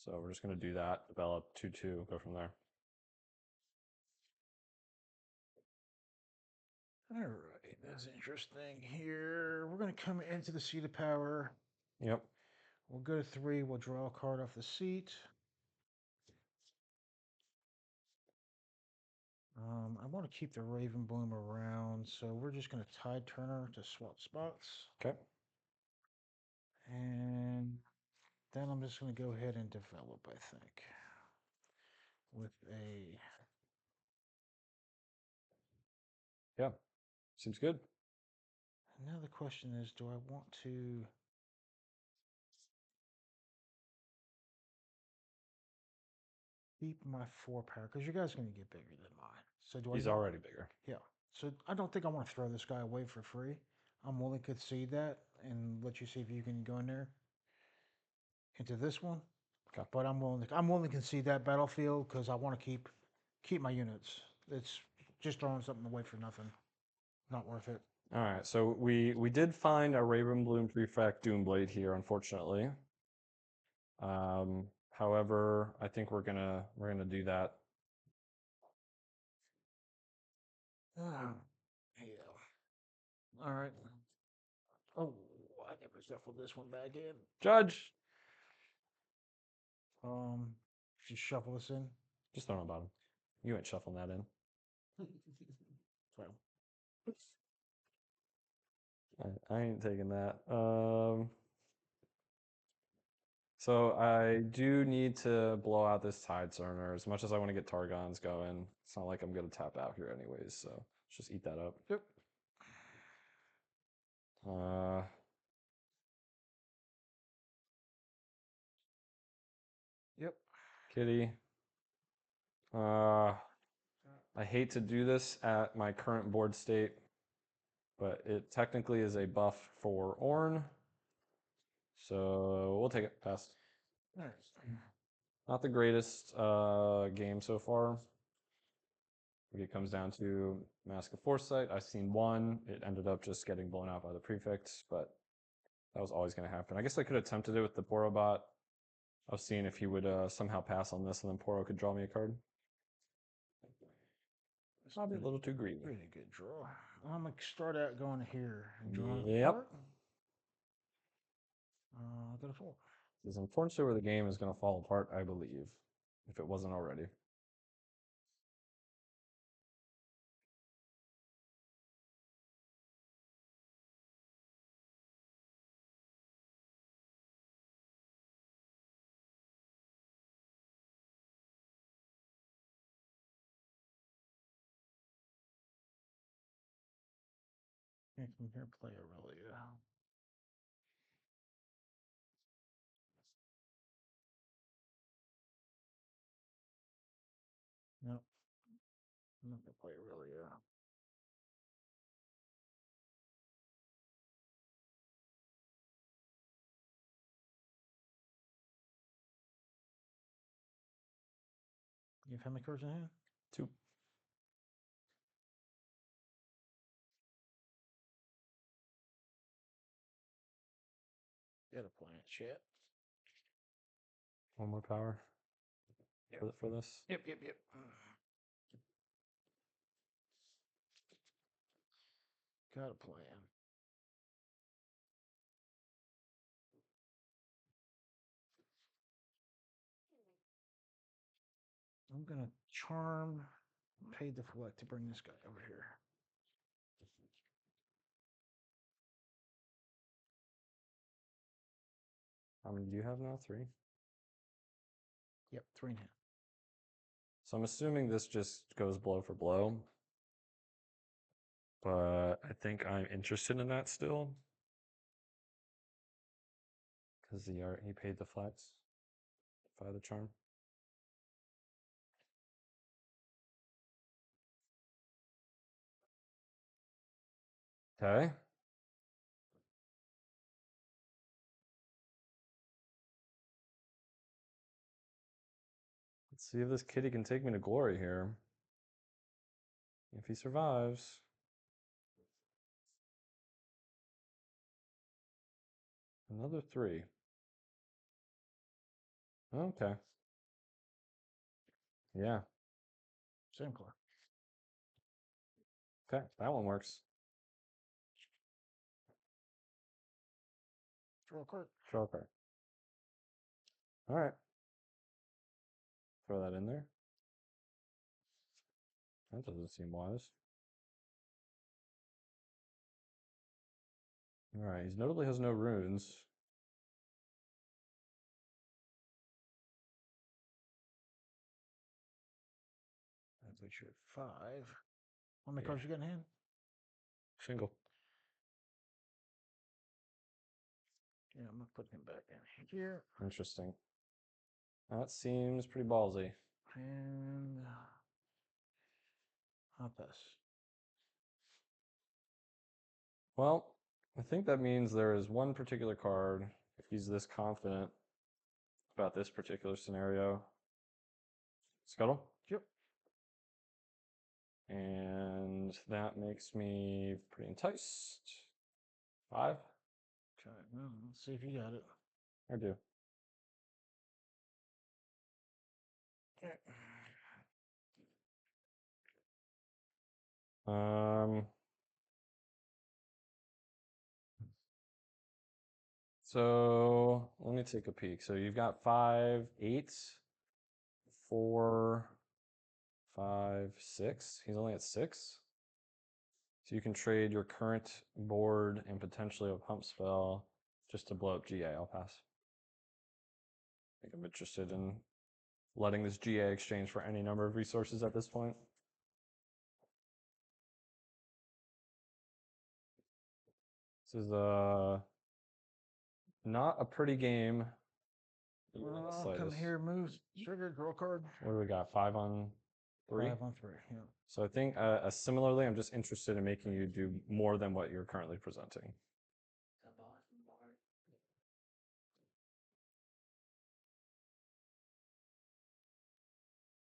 So we're just going to do that, develop 2-2, go from there. All right. That's interesting here. We're going to come into the seat of power. Yep. We'll go to 3. We'll draw a card off the seat. I want to keep the Raven Bloom around, so we're just going to Tide Turner to swap spots. Okay. And then I'm just going to go ahead and develop, I think, with a... Yeah. Seems good. Now the question is, do I want to... keep my 4 power? Because you guys are going to get bigger than mine. So do He's I... already bigger. Yeah. So I don't think I want to throw this guy away for free. I'm willing to concede that and let you see if you can go in there. into this one. Okay. But I'm willing to concede that battlefield because I want to keep my units. It's just throwing something away for nothing. Not worth it. All right, so we did find a Raven Bloom Prefect Doomblade here, unfortunately. However, I think we're gonna do that. Yeah. All right. Oh, I never shuffled this one back in. Judge, Just shuffle this in. just throw it on bottom. You ain't shuffling that in. So, I ain't taking that. So I do need to blow out this Tide Turner. As much as I want to get Targons going, it's not like I'm gonna tap out here anyways. So let's just eat that up. yep. Yep. Kitty. I hate to do this at my current board state, but it technically is a buff for Ornn. So we'll take it. Pass. All right. Not the greatest game so far. It comes down to Mask of Foresight. I've seen one. It ended up just getting blown out by the prefix, but that was always going to happen. I guess I could have attempted it with the Poro bot. I was seeing if he would somehow pass on this, and then Poro could draw me a card. It's Probably a little too greedy. pretty good draw. I'm gonna start out going here and drawing Yep. apart. Got a 4. This is unfortunately where the game is going to fall apart, I believe, if it wasn't already. From here, play Irelia. Nope. I'm not gonna play Irelia. You have how many cards in hand? 2. Got a plan, chat. One more power for this. Yep. Got a plan. I'm gonna charm, pay deflect to bring this guy over here. How many do you have now? 3? Yep, 3 in hand. So I'm assuming this just goes blow for blow. But I think I'm interested in that still. Because he paid the flex. By the charm. Okay. Let's see if this kitty can take me to glory here. If he survives. Another 3. Okay. Yeah. Same color. Okay, that one works. Draw a card. Draw a card. All right. Throw that in there. That doesn't seem wise. All right, he notably has no runes. That puts you at 5. How many cards you got in hand? Single. Yeah, I'm gonna put him back in here. Interesting. That seems pretty ballsy. And I'll pass. Well, I think that means there is one particular card, if he's this confident, about this particular scenario. Scuttle. Yep. And that makes me pretty enticed. 5. Okay, well, let's see if you got it. I do. Um. So let me take a peek. So you've got 5, 8, 4, 5, 6. He's only at 6. So you can trade your current board and potentially a pump spell just to blow up GA. I'll pass. I think I'm interested in letting this GA exchange for any number of resources at this point. This is not a pretty game. Come here, moves, trigger, draw card. What do we got? 5 on 3? 5 on 3, yeah. So I think similarly, I'm just interested in making you do more than what you're currently presenting. The bottom part.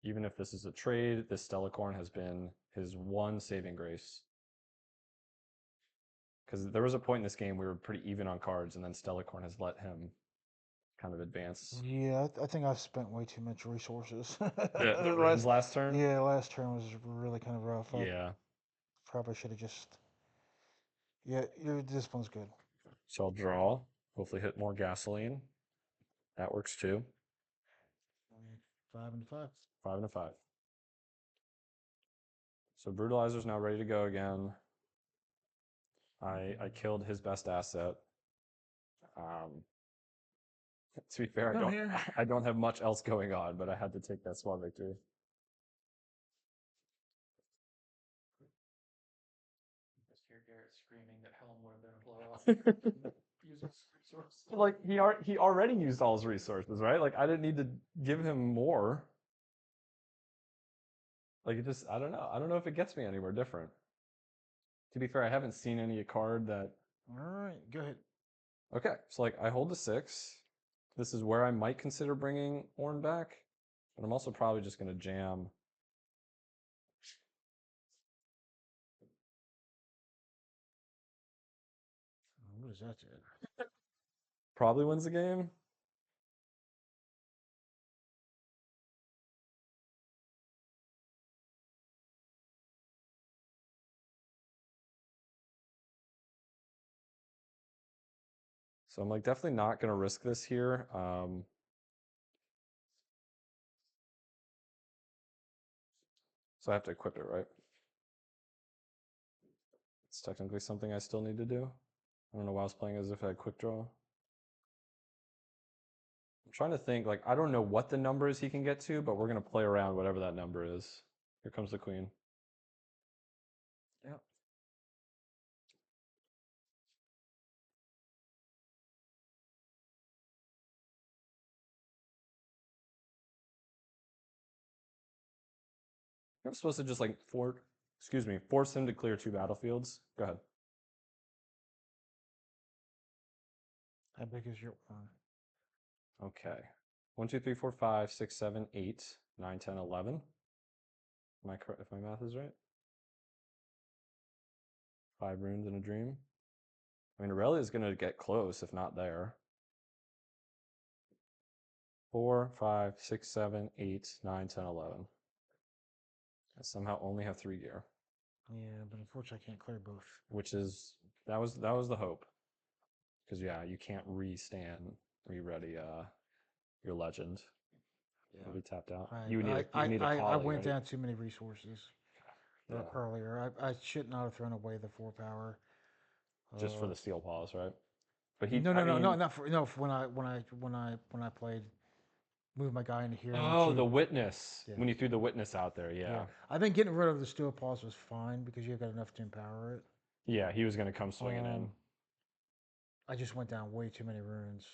Even if this is a trade, this Stellacorn has been his one saving grace. Because there was a point in this game we were pretty even on cards, and then Stellacorn has let him kind of advance. Yeah, I think I've spent way too much resources. The runes last turn? Yeah, last turn was really kind of rough. Yeah. Probably should have just. Yeah, your discipline's good. So I'll draw, hopefully hit more gasoline. That works too. 5 and 5. 5 and a 5. So Brutalizer's now ready to go again. I killed his best asset. To be fair, I don't have much else going on, but I had to take that small victory. Just hear Garrett screaming that Helm would have been a blowout. Using resource. Like he already used all his resources, right? Like I didn't need to give him more. Like it just I don't know. I don't know if it gets me anywhere different. To be fair, I haven't seen any card that. All right, go ahead. Okay, so like I hold the 6. This is where I might consider bringing Ornn back, but I'm also probably just going to jam. What is that? Probably wins the game. So I'm like definitely not going to risk this here. So I have to equip it, right? It's technically something I still need to do. I don't know why I was playing as if I had quick draw. I'm trying to think, like, I don't know what the number is he can get to, but we're going to play around whatever that number is. Here comes the queen. Yep. I'm supposed to just like force him to clear 2 battlefields. Go ahead. How big is your one? Okay. 1, 2, 3, 4, 5, 6, 7, 8, 9, 10, 11. Am I correct if my math is right? 5 runes in a dream. I mean, Irelia is going to get close, if not there. 4, 5, 6, 7, 8, 9, 10, 11. I somehow only have 3 gear. Yeah, but unfortunately I can't clear both. Which is that was the hope. Because yeah, you can't re-ready your legend. Yeah. Will be tapped out. I You need a I poly, went right? down too many resources Yeah. earlier. I should not have thrown away the 4 power. Just for the steel paws, right? But No, not for when I played, move my guy into here. Oh, and the witness. Yeah. When you threw the witness out there, yeah. I think getting rid of the steel paws was fine because you've got enough to empower it. Yeah, he was going to come swinging in. I just went down way too many runes.